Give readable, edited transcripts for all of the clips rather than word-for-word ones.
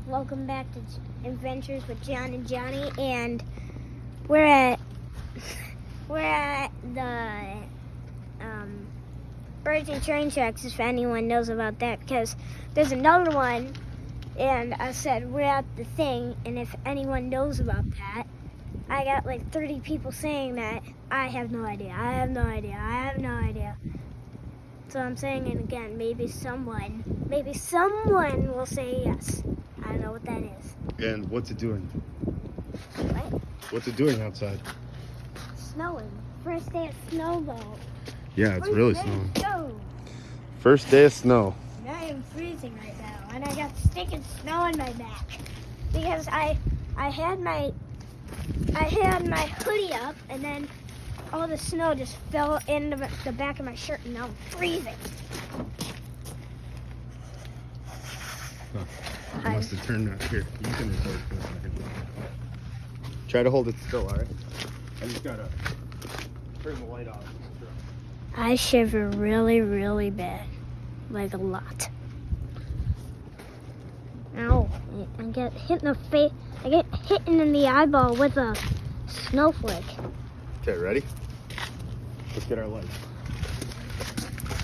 Welcome back to Adventures with John and Johnny, and we're at the Bergen train tracks, if anyone knows about that, because there's another one, and I said we're at the thing, and if anyone knows about that, I got like 30 people saying that. I have no idea. So I'm saying it again. Maybe someone will say yes. I don't know what that is. And what's it doing? What? What's it doing outside? Snowing. First day of snow though. Yeah, it's really snowing. Snow. First day of snow. And I am freezing right now, and I got sticking snow on my back because I had my hoodie up, and then all the snow just fell into the back of my shirt, and now I'm freezing. I must have turned that here. You can record for a second. Try to hold it still, alright? I just gotta turn the light off. I shiver really, really bad. Like a lot. Ow. I get hit in the face. I get hit in the eyeball with a snowflake. Okay, ready? Let's get our lights.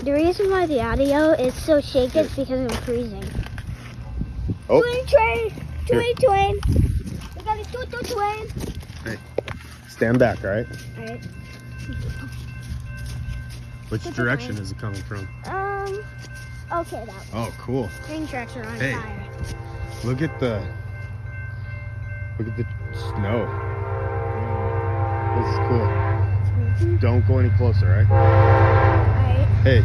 The reason why the audio is so shaky is because I'm freezing. Oh. Train. We got a train. Hey, stand back, alright? Alright. Which direction is it coming from? Okay, that one. Oh, cool. Train tracks are on Hey. fire. Look at the snow. This is cool. Don't go any closer, right? Alright. Hey.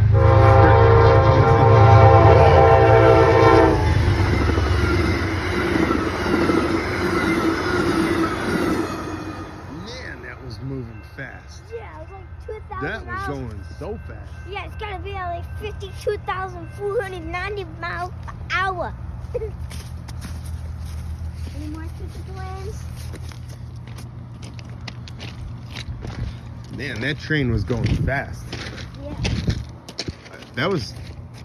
Man, that was moving fast. Yeah, it was like 2,000 That was miles. going so fast. Yeah, it's gotta be at like 52,490 miles per hour. Any more super twins? Man, that train was going fast. Yeah. That was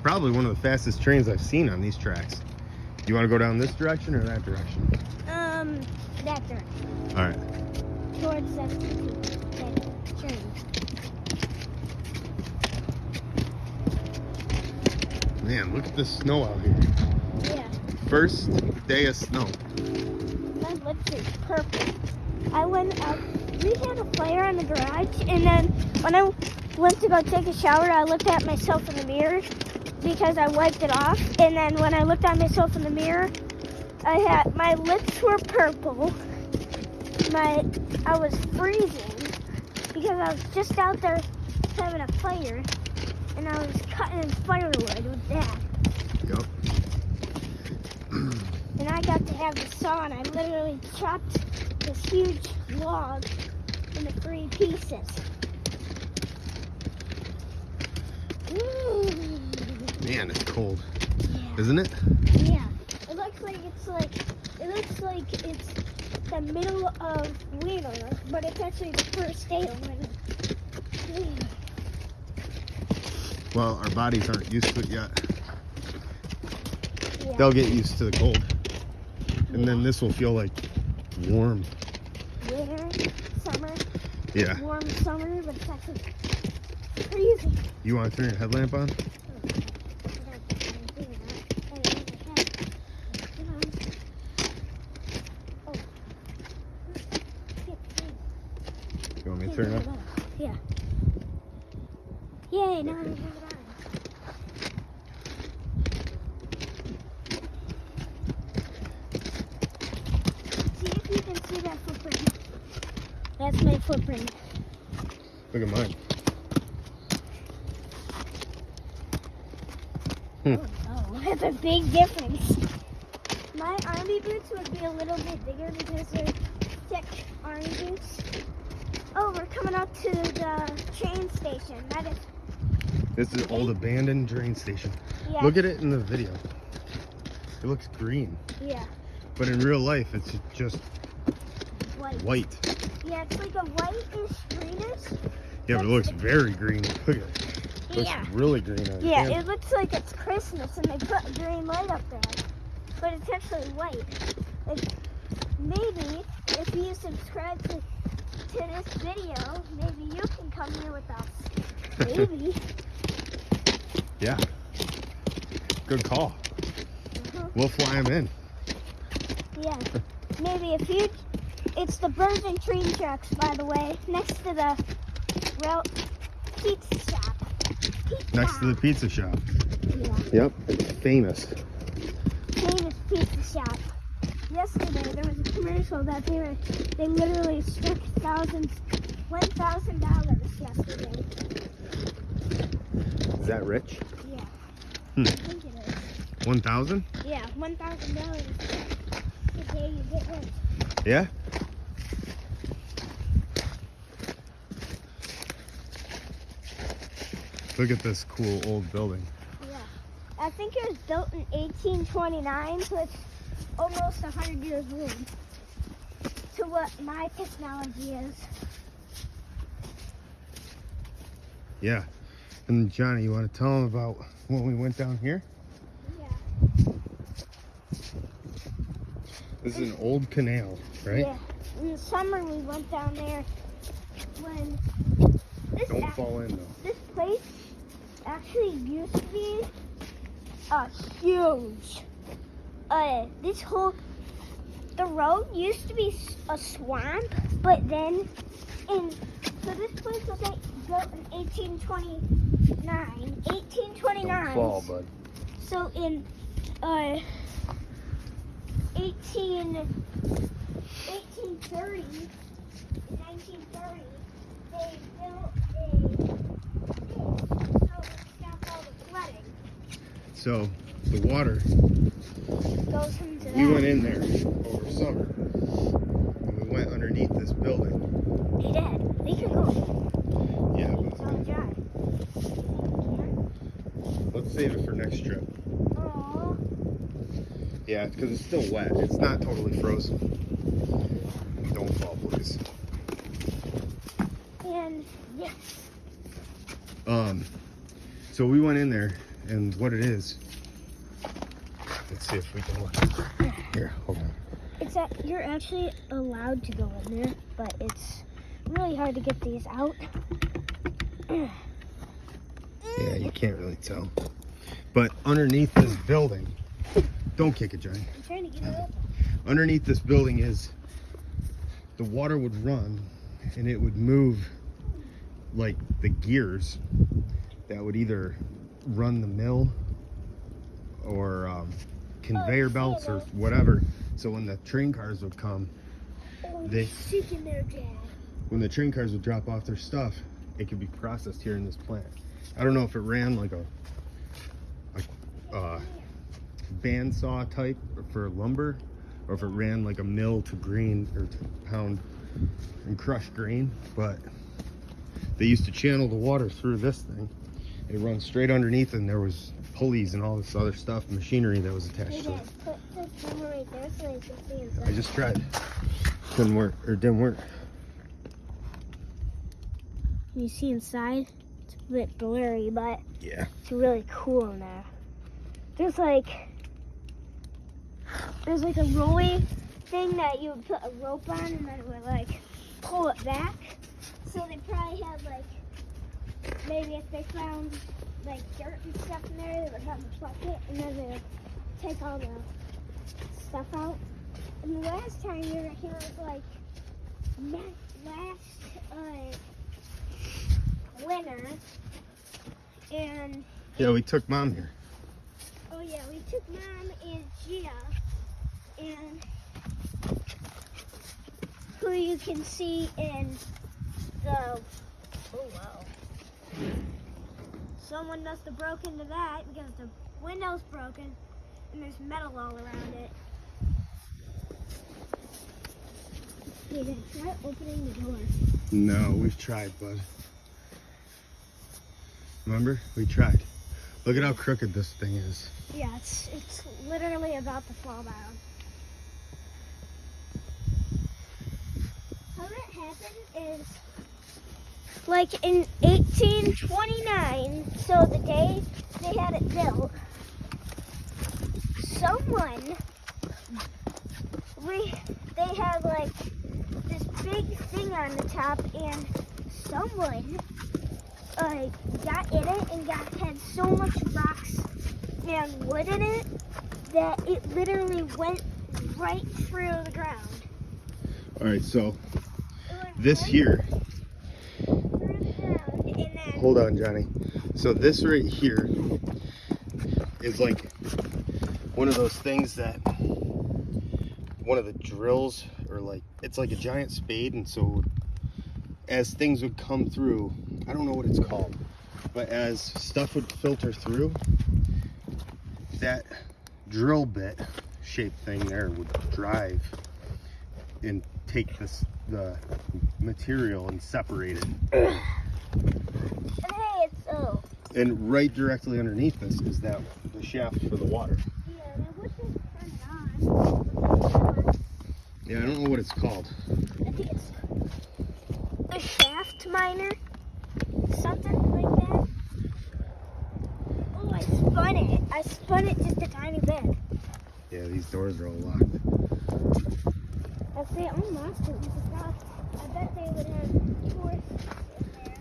probably one of the fastest trains I've seen on these tracks. You want to go down this direction or that direction? That direction. All right. Towards that train. Man, look at the snow out here. Yeah. First day of snow. My lips are purple. I went up. We had a fire in the garage, and then when I went to go take a shower, I looked at myself in the mirror because I wiped it off. And then when I looked at myself in the mirror, my lips were purple. I was freezing because I was just out there having a fire, and I was cutting firewood with that. Yep. And I got to have the saw, and I literally chopped this huge log into 3 pieces. Man, it's cold, Yeah. isn't it? Yeah. It looks like it's the middle of winter, but it's actually the first day of winter. Well, our bodies aren't used to it yet. Yeah. They'll get used to the cold. And then this will feel like warm. Winter, summer, Yeah. warm summer, but it's actually freezing. You want to turn your headlamp on? You want me to turn it on? Yeah. Yay, now we have it on. See if you can see that footprint. That's my footprint. Look at mine. Oh, that's a big difference. My army boots would be a little bit bigger because they're thick army boots. Oh, we're coming up to the train station. That is. This is old abandoned train station. Yeah. Look at it in the video. It looks green. Yeah. But in real life, it's just white. Yeah, it's like a whitish greenish. Yeah, but it looks very green. Look at it. It looks Yeah. really green on Yeah, camera. it looks like it's Christmas and they put a green light up there. but it's actually white. Like, maybe if you subscribe to this video, maybe you can come here with us. Maybe. Yeah. Good call. We'll fly them in. Yeah. Maybe if you... It's the Bergen train tracks, by the way, next to the pizza shop. Next to the pizza shop. Yeah. Yep, it's famous. Famous pizza shop. Yesterday there was a commercial that they literally struck $1,000 yesterday. Is that rich? Yeah. Hmm. I think it is. 1,000? Yeah, $1,000 the day you get rich. Yeah? Look at this cool old building. Yeah. I think it was built in 1829, so it's almost 100 years old. To what my technology is. Yeah. And Johnny, you want to tell them about when we went down here? Yeah. This is an old canal, right? Yeah. In the summer we went down there when Don't fall in though. this place actually used to be huge. The road used to be a swamp, but then so this place was built in 1829. 1829. Don't fall, bud. So in 1830, in 1930, they built a so it stopped all the flooding. So the water, Goes into that. we went in there over summer and we went underneath this building. Hey, Dad, we can go. Yeah, It's on dry. let's save it for next trip. Aww. Yeah, because it's still wet. It's not totally frozen. Don't fall, please. And yeah. So we went in there, and what it is, let's see if we can look. Here, hold on. It's that you're actually allowed to go in there, but it's really hard to get these out. Yeah, you can't really tell. But underneath this building, don't kick it, Johnny. I'm trying to get it open. Underneath this building is the water would run and it would move like the gears that would either run the mill or conveyor belts or whatever. So when the train cars would come, Chicken there, Dad. when the train cars would drop off their stuff, it could be processed here in this plant. I don't know if it ran like a bandsaw type for lumber, or if it ran like a mill to green or to pound and crush grain, but they used to channel the water through this thing. It runs straight underneath, and there was pulleys and all this other stuff, machinery that was attached Hey, to Dad, it. put the camera right there so they can see inside. I just tried. Couldn't work, or didn't work. You see inside? It's a bit blurry, but Yeah. it's really cool in there. There's like a rolling thing that you would put a rope on, and then it would like pull it back. So they probably had like, maybe if they found like dirt and stuff in there, they would have a bucket, and then they would take all the stuff out. And the last time we were here was like last winter, and Yeah, we took Mom here. oh yeah, we took Mom and Gia, and who you can see in the, oh wow. Someone must have broken into that because the window's broken and there's metal all around it. Hey, then try opening the door. No, we've tried, bud. Remember? We tried. Look at how crooked this thing is. Yeah, it's literally about to fall down. How that happened is, like in 1829, so the day they had it built, someone balcony on the top, and someone got in it and had so much rocks and wood in it that it literally went right through the ground. All right, so It went this right here, through the ground, and then hold on, Johnny. So this right here is like one of those things that one of the drills, or like, it's like a giant spade, and so as things would come through, I don't know what it's called, but as stuff would filter through, that drill bit shaped thing there would drive and take the material and separate it. hey, it's And right directly underneath this is the shaft for the water. yeah, that wasn't turned on. Yeah, I don't know what it's called. I think it's a shaft miner, something like that. Oh, I spun it. I spun it just a tiny bit. Yeah, these doors are all locked. If they unlocked it, I bet they would have tourists in there.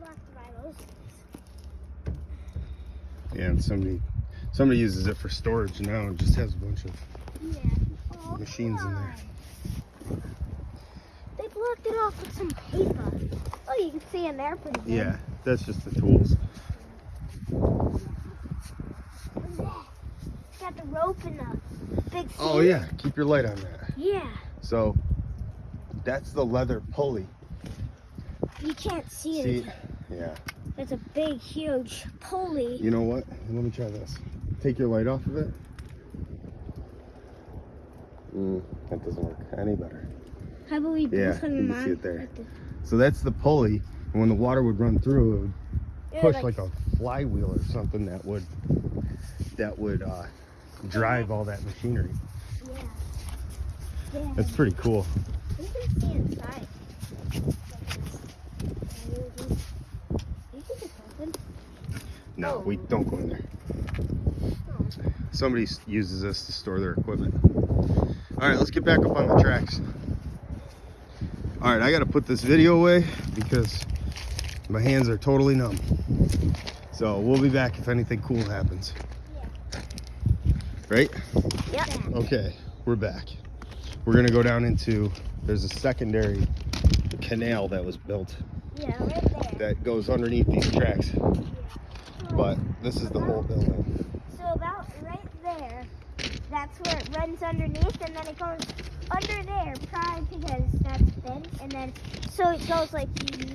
Locked by those things. Yeah, and somebody uses it for storage now and just has a bunch of Yeah. Oh, machines in there. They blocked it off with some paper. Oh, you can see in there pretty good. Yeah, that's just the tools. Got the rope and the big Oh thing. yeah, keep your light on that. Yeah. So that's the leather pulley. You can't see See, it. yeah. It's a big, huge pulley. You know what? Let me try this. Take your light off of it. That doesn't work any better. How about we Yeah, both have you them can see on? it there. So that's the pulley, and when the water would run through, it would Yeah, push like a flywheel or something that would drive all that machinery. Yeah. Yeah. That's pretty cool. We can see inside. You think it's open? No, Oh. we don't go in there. Oh. Somebody uses this to store their equipment. All right, let's get back up on the tracks. All right, I got to put this video away because my hands are totally numb. So we'll be back if anything cool happens. Yeah. Right? Yep. Okay, we're back. We're gonna go down into, there's a secondary canal that was built Yeah, right there. that goes underneath these tracks, but this is the whole building. So about right there, that's where it runs underneath, and then it goes under there, probably because that's thin, and then so it goes like to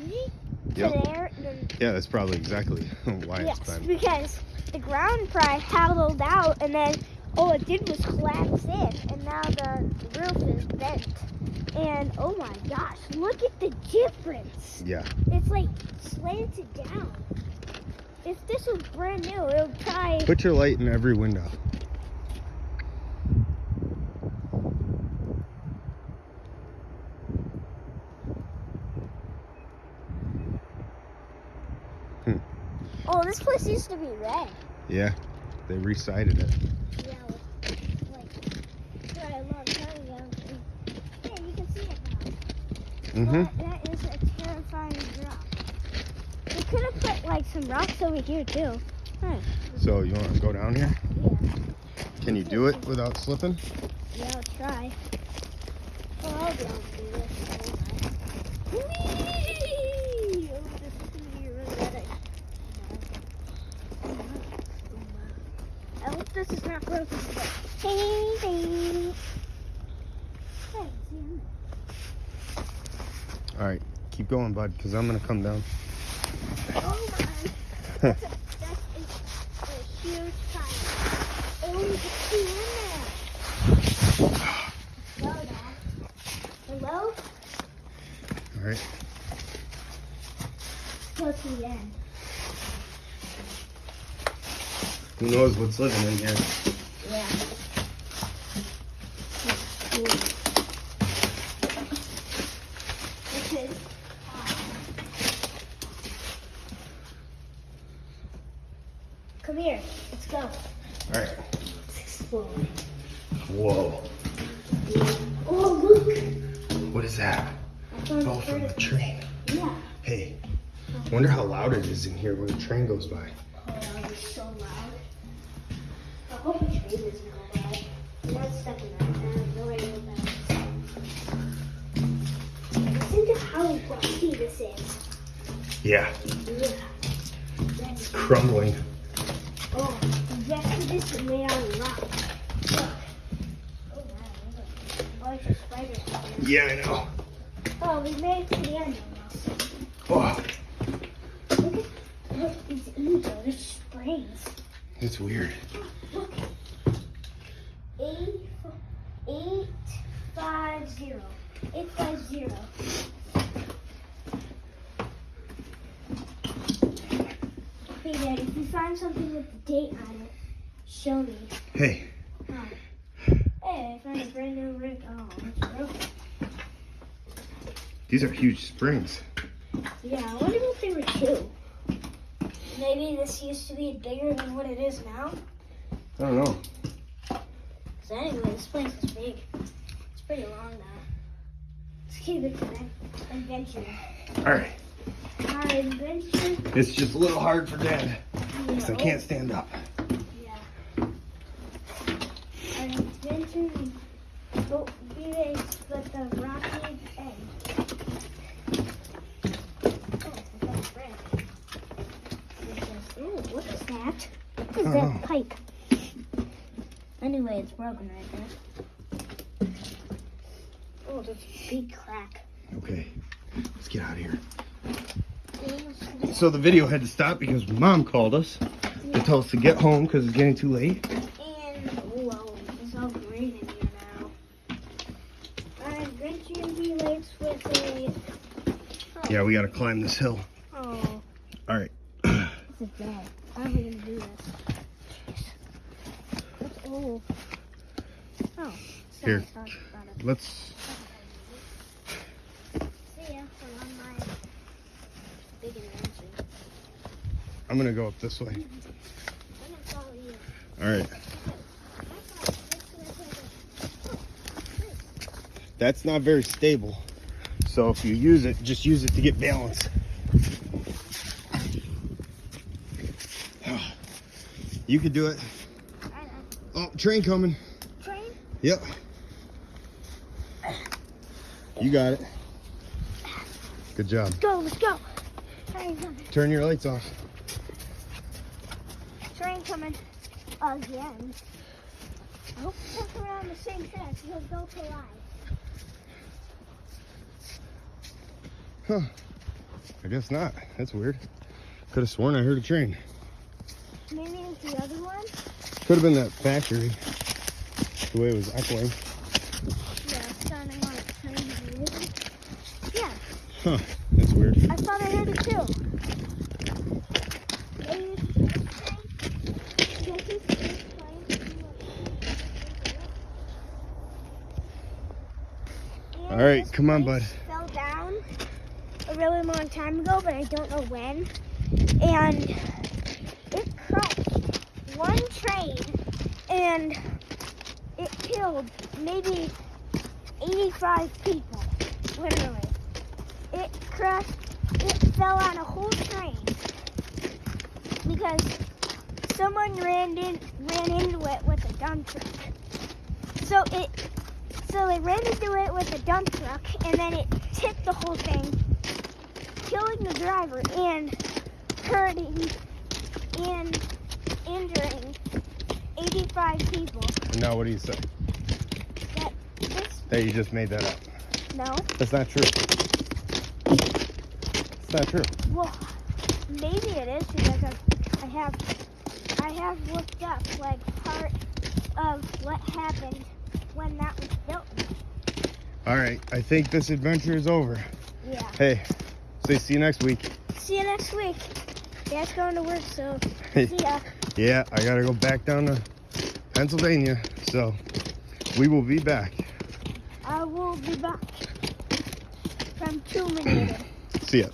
Yep. there, and then Yeah, that's probably exactly why yes, it's been. because the ground probably hollowed out, and then all it did was collapse in, and now the roof is bent. And oh my gosh, look at the difference. Yeah. It's like slanted down. If this was brand new, it would probably. Put your light in every window. Oh, this place used to be red. Yeah, they re-sided it. Yeah, like probably a long time ago. Yeah, you can see it now. Mm-hmm. That is a terrifying drop. We could have put like some rocks over here too. Huh. So you want to go down here? Yeah. Can you do it without slipping? Yeah, I'll try. Oh, I'll be able to do this. Whee! Oh, this is gonna be really good. I hope this is not broken. Ding, ding. Hey, see him? All right, keep going, bud, because I'm gonna come down. Oh my! That's a huge pile. Oh, you can see in there. Hello, Dad. Hello? All right. Go to the end. Who knows what's living in here? Yeah. This is come here. Let's go. All right. Let's explore. Whoa. Oh, look. is that? Oh, from the train. Yeah. Hey, wonder how loud it is in here when the train goes by. Oh, it's so loud. I hope the train isn't all loud. I'm not stuck in that. I have no idea what that is. Listen to how rusty this is. Yeah, Yeah. it's crumbling. Oh, the rest of this is made out of rock. Look. Oh, wow. There's a bunch of spiders down there. Yeah, I know. Oh, we made it to the end almost. Oh, Look, it's evil. There's springs. it's weird. Look. 850. 850. Hey, Dad, if you find something with the date on it, show me. Hey, Oh. Hey, I found a brand new ring. Oh, it's broken. these are huge springs. Yeah, I wonder if there were two. Maybe this used to be bigger than what it is now. I don't know. So anyway, this place is big. It's pretty long now. Let's keep it adventure. All right, Our adventure. it's just a little hard for Dad because I Yeah. can't stand up. Yeah. Our adventure. Oh, be but the rocky end. Ooh, what is that? What is that pipe? Anyway, it's broken right there. Oh, there's a big crack. Okay, let's get out of here. So the video had to stop because Mom called us to tell us to get home because it's getting too late. And, whoa, it's all green in here now. Our adventure relates with a... Oh, Yeah, we got to climb this hill. oh, All right. this is bad. How are we going to do this? Oh. Oh. Here. Sorry about it. Let's. See ya. We're on my big adventure. I'm gonna go up this way. I'm gonna follow you. All right. That's not very stable. So if you use it, just use it to get balance. You can do it. Oh, train coming. Train? Yep. You got it. Good job. Let's go, let's go. Train coming. Turn your lights off. Train coming. Again. I hope it's around the same tracks. You'll go to live. Huh. I guess not. That's weird. Could have sworn I heard a train. Maybe it's the other one? Could have been that factory. The way it was echoing. Yeah, it's sounding like a train to me. Yeah, Huh. That's weird. I thought I heard it too. Maybe it's the train. Guess it's this train. All right, This come on, place bud. Fell down a really long time ago, but I don't know when. And it crushed one train, and it killed maybe 85 people. Literally, it crushed. It fell on a whole train because someone ran into it with a dump truck. So they ran into it with a dump truck, and then it tipped the whole thing, killing the driver and hurting and injuring 85 people. And now what do you say? That you just made that up. No. That's not true. It's not true. Well, maybe it is because I have looked up like part of what happened when that was built. All right, I think this adventure is over. Yeah. Hey, say see you next week. See you next week. Dad's going to work, so Hey. see ya. Yeah, I gotta go back down to Pennsylvania, so we will be back. I will be back from 2 minutes. See ya.